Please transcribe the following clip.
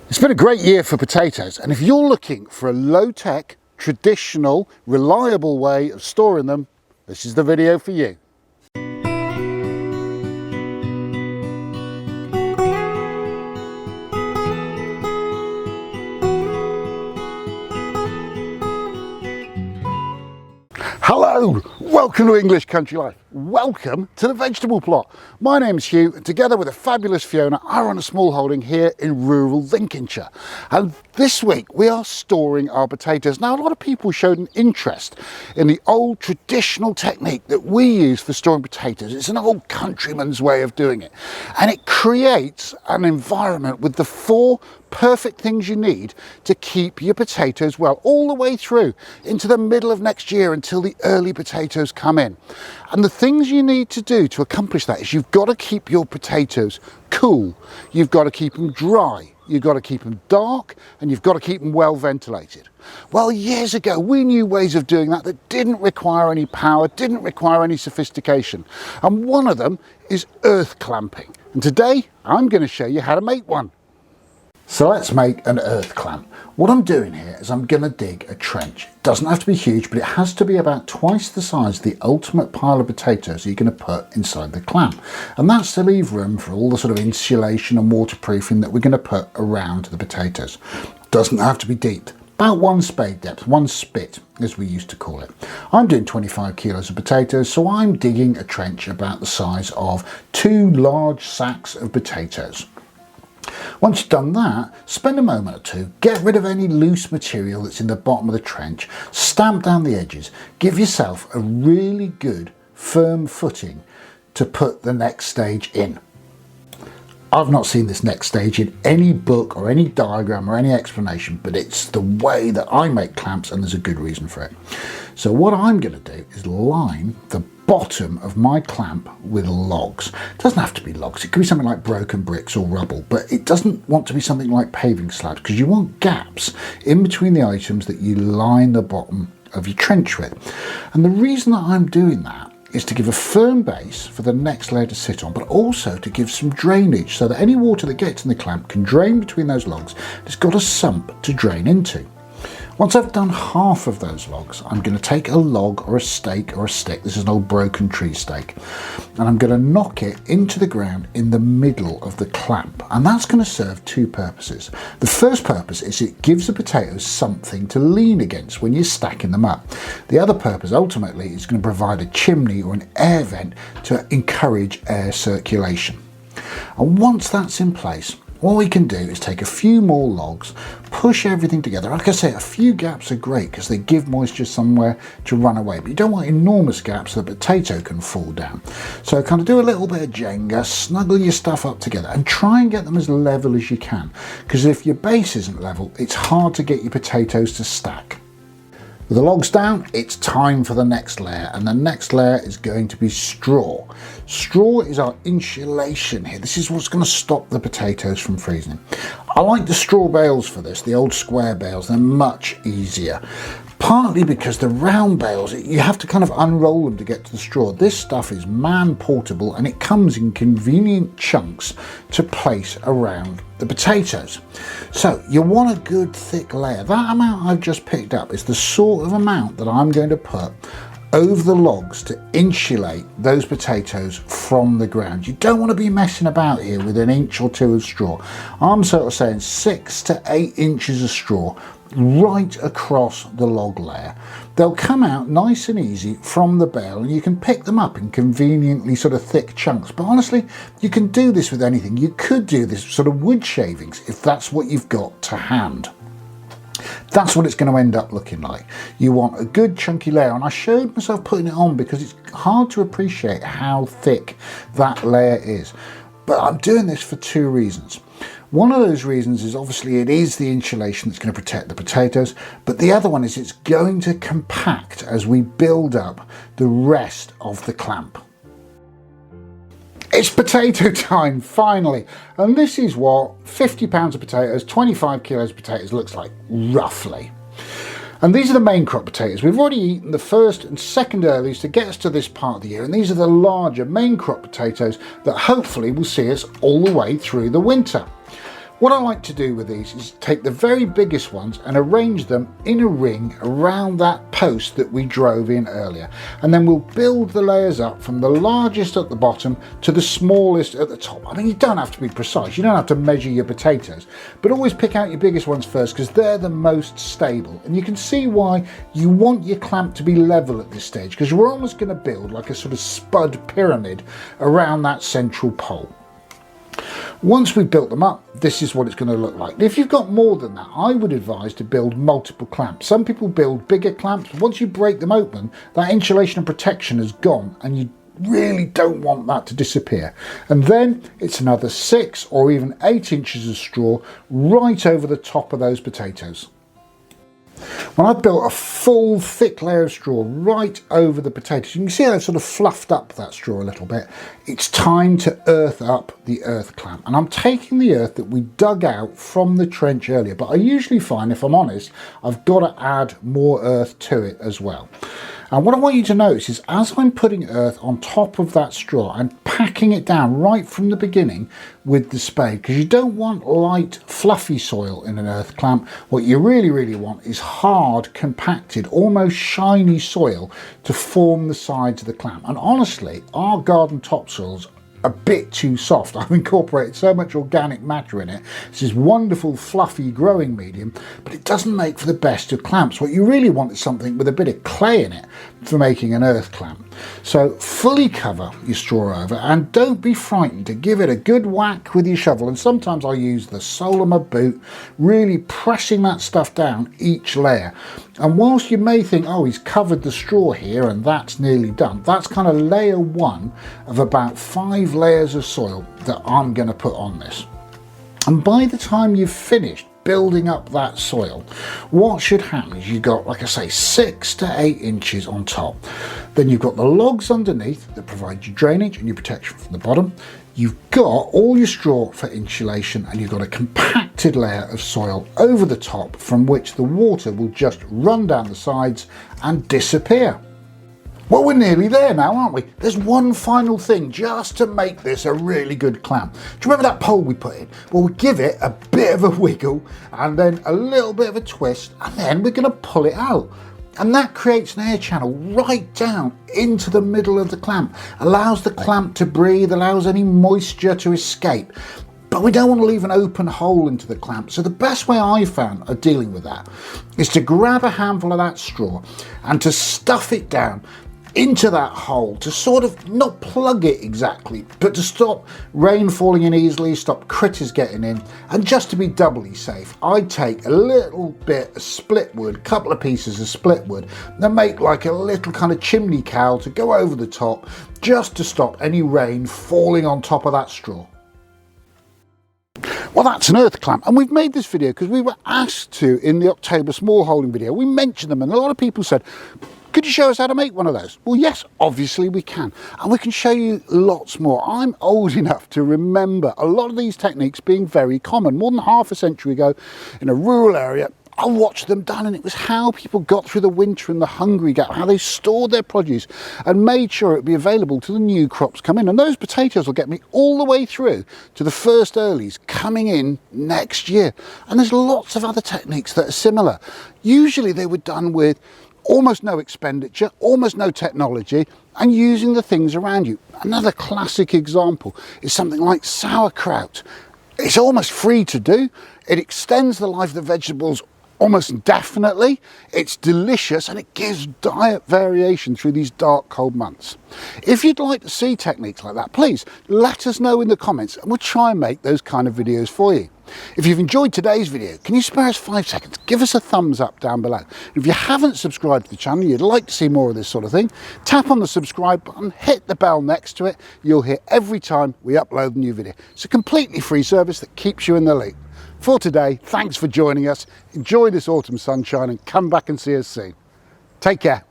It's been a great year for potatoes, and if you're looking for a low-tech, traditional, reliable way of storing them, this is the video for you. Hello, welcome to English Country Life. Welcome to the vegetable plot. My name's Hugh, and together with a fabulous Fiona, I run a small holding here in rural Lincolnshire. And this week we are storing our potatoes. Now, a lot of people showed an interest in the old traditional technique that we use for storing potatoes. It's an old countryman's way of doing it, and it creates an environment with the four perfect things you need to keep your potatoes well all the way through into the middle of next year until the early potatoes come in. And the things you need to do to accomplish that is you've got to keep your potatoes cool, you've got to keep them dry, you've got to keep them dark, and you've got to keep them well ventilated. Well, years ago we knew ways of doing that that didn't require any power, didn't require any sophistication, and one of them is earth clamping. And today I'm going to show you how to make one. So let's make an earth clamp. What I'm doing here is I'm going to dig a trench. It doesn't have to be huge, but it has to be about twice the size of the ultimate pile of potatoes you're going to put inside the clamp. And that's to leave room for all the sort of insulation and waterproofing that we're going to put around the potatoes. Doesn't have to be deep. About one spade depth, one spit as we used to call it. I'm doing 25 kilos of potatoes, so I'm digging a trench about the size of 2 large sacks of potatoes. Once you've done that, spend a moment or two, get rid of any loose material that's in the bottom of the trench, stamp down the edges, give yourself a really good firm footing to put the next stage in. I've not seen this next stage in any book or any diagram or any explanation, but it's the way that I make clamps, and there's a good reason for it. So what I'm going to do is line the bottom of my clamp with logs. It doesn't have to be logs, it could be something like broken bricks or rubble, but it doesn't want to be something like paving slabs, because you want gaps in between the items that you line the bottom of your trench with. And the reason that I'm doing that is to give a firm base for the next layer to sit on, but also to give some drainage so that any water that gets in the clamp can drain between those logs. It's got a sump to drain into. Once I've done half of those logs, I'm going to take a log or a stake or a stick, this is an old broken tree stake, and I'm going to knock it into the ground in the middle of the clamp. And that's going to serve two purposes. The first purpose is it gives the potatoes something to lean against when you're stacking them up. The other purpose ultimately is going to provide a chimney or an air vent to encourage air circulation. And once that's in place, what we can do is take a few more logs, push everything together. Like I say, a few gaps are great because they give moisture somewhere to run away, but you don't want enormous gaps so the potato can fall down. So kind of do a little bit of Jenga, snuggle your stuff up together and try and get them as level as you can, because if your base isn't level, it's hard to get your potatoes to stack. With the logs down, it's time for the next layer, and the next layer is going to be straw. Straw is our insulation here. This is what's going to stop the potatoes from freezing. I like the straw bales for this, the old square bales. They're much easier. Partly because the round bales, you have to kind of unroll them to get to the straw. This stuff is man portable and it comes in convenient chunks to place around the potatoes. So you want a good thick layer. That amount I've just picked up is the sort of amount that I'm going to put over the logs to insulate those potatoes from the ground. You don't want to be messing about here with an inch or two of straw. I'm sort of saying 6 to 8 inches of straw right across the log layer. They'll come out nice and easy from the bale, and you can pick them up in conveniently sort of thick chunks. But honestly, you can do this with anything. You could do this sort of wood shavings if that's what you've got to hand. That's what it's going to end up looking like. You want a good chunky layer, and I showed myself putting it on because it's hard to appreciate how thick that layer is. But I'm doing this for two reasons. One of those reasons is obviously it is the insulation that's going to protect the potatoes, but the other one is it's going to compact as we build up the rest of the clamp. It's potato time, finally, and this is what 50 pounds of potatoes, 25 kilos of potatoes looks like, roughly. And these are the main crop potatoes. We've already eaten the first and second earlies to get us to this part of the year, and these are the larger main crop potatoes that hopefully will see us all the way through the winter. What I like to do with these is take the very biggest ones and arrange them in a ring around that post that we drove in earlier. And then we'll build the layers up from the largest at the bottom to the smallest at the top. I mean, you don't have to be precise, you don't have to measure your potatoes, but always pick out your biggest ones first because they're the most stable. And you can see why you want your clamp to be level at this stage, because we're almost going to build like a sort of spud pyramid around that central pole. Once we've built them up, this is what it's going to look like. If you've got more than that, I would advise to build multiple clamps. Some people build bigger clamps, but once you break them open, that insulation and protection is gone, and you really don't want that to disappear. And then it's another 6 or even 8 inches of straw right over the top of those potatoes. When I've built a full thick layer of straw right over the potatoes, you can see how I've sort of fluffed up that straw a little bit. It's time to earth up the earth clamp. And I'm taking the earth that we dug out from the trench earlier, but I usually find, if I'm honest, I've got to add more earth to it as well. And what I want you to notice is as I'm putting earth on top of that straw, I'm packing it down right from the beginning with the spade, because you don't want light fluffy soil in an earth clamp. What you really want is hard, compacted, almost shiny soil to form the sides of the clamp. And honestly, our garden topsoil's a bit too soft. I've incorporated so much organic matter in it. This is wonderful fluffy growing medium, but it doesn't make for the best of clamps. What you really want is something with a bit of clay in it for making an earth clamp. So fully cover your straw over, and don't be frightened to give it a good whack with your shovel. And sometimes I use the sole of my boot, really pressing that stuff down each layer. And whilst you may think, oh, he's covered the straw here and that's nearly done, that's kind of layer 1 of about 5 layers of soil that I'm going to put on this. And by the time you've finished building up that soil, what should happen is you've got, like I say, 6 to 8 inches on top. Then you've got the logs underneath that provide you drainage and your protection from the bottom. You've got all your straw for insulation, and you've got a compacted layer of soil over the top from which the water will just run down the sides and disappear. Well, we're nearly there now, aren't we? There's one final thing just to make this a really good clamp. Do you remember that pole we put in? Well, we give it a bit of a wiggle and then a little bit of a twist, and then we're going to pull it out. And that creates an air channel right down into the middle of the clamp, allows the clamp to breathe, allows any moisture to escape. But we don't want to leave an open hole into the clamp. So the best way I found of dealing with that is to grab a handful of that straw and to stuff it down into that hole, to sort of not plug it exactly, but to stop rain falling in easily, stop critters getting in, and just to be doubly safe, I'd take a little bit of split wood, a couple of pieces of split wood, and make like a little kind of chimney cowl to go over the top, just to stop any rain falling on top of that straw. Well, that's an earth clamp, and we've made this video because we were asked to in the October small holding video. We mentioned them and a lot of people said, could you show us how to make one of those? Well, yes, obviously we can, and we can show you lots more. I'm old enough to remember a lot of these techniques being very common. More than half a century ago in a rural area, I watched them done, and it was how people got through the winter and the hungry gap, how they stored their produce and made sure it would be available to the new crops come in. And those potatoes will get me all the way through to the first earlies coming in next year. And there's lots of other techniques that are similar. Usually they were done with almost no expenditure, almost no technology, and using the things around you. Another classic example is something like sauerkraut. It's almost free to do. It extends the life of the vegetables almost indefinitely. It's delicious, and it gives diet variation through these dark, cold months. If you'd like to see techniques like that, please let us know in the comments, and we'll try and make those kind of videos for you. If you've enjoyed today's video, can you spare us 5 seconds? Give us a thumbs up down below. If you haven't subscribed to the channel, you'd like to see more of this sort of thing, tap on the subscribe button, hit the bell next to it. You'll hear every time we upload a new video. It's a completely free service that keeps you in the loop. For today, thanks for joining us. Enjoy this autumn sunshine and come back and see us soon. Take care.